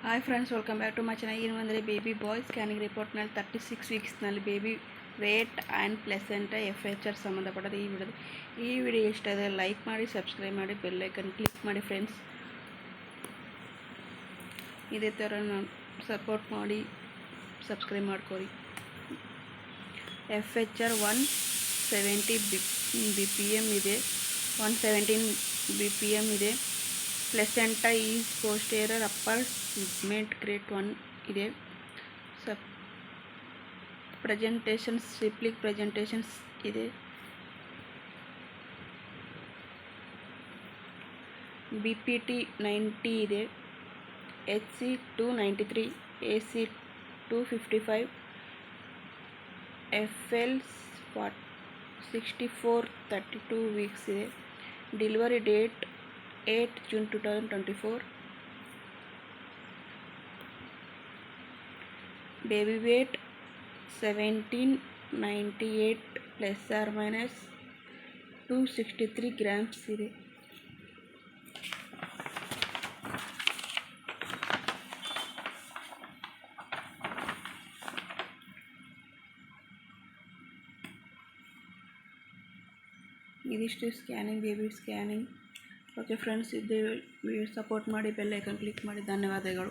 Hi friends, welcome back to my channel. ಏನು ಅಂದರೆ baby boy scanning ರಿಪೋರ್ಟ್ನಲ್ಲಿ 36 ವೀಕ್ಸ್ನಲ್ಲಿ baby weight and placenta FHR ಸಂಬಂಧಪಟ್ಟದ ಈ ವಿಡಿಯೋ ಇಷ್ಟ ಆದರೆ ಲೈಕ್ ಮಾಡಿ, ಸಬ್ಸ್ಕ್ರೈಬ್ ಮಾಡಿ, ಬೆಲ್ ಐಕನ್ ಕ್ಲಿಕ್ ಮಾಡಿ ಫ್ರೆಂಡ್ಸ್. ಇದೇ ಥರ ಸಪೋರ್ಟ್ ಮಾಡಿ, ಸಬ್ಸ್ಕ್ರೈಬ್ ಮಾಡ್ಕೊರಿ. FHR 170 BPM ಇದೆ, 117 BPM ಇದೆ. Placenta is posterior upper segment grade 1 ಇದೆ. ಪ್ರೆಸೆಂಟೇಷನ್ಸ್ ಸಿಪ್ಲಿಕ್ ಪ್ರೆಸೆಂಟೇಷನ್ಸ್ ಇದೆ. BPT 90 ಇದೆ. HC 293, AC 255, FL 64-32 ವೀಕ್ಸ್ ಇದೆ. Delivery date 8 June 2024. Baby weight 1798 ± 263 grams ಇದೆ. ಇದಿಷ್ಟು scanning, baby scanning. Okay friends, ಇದು ಸಪೋರ್ಟ್ ಮಾಡಿ, ಬೆಲ್ ಐಕನ್ ಕ್ಲಿಕ್ ಮಾಡಿ. ಧನ್ಯವಾದಗಳು.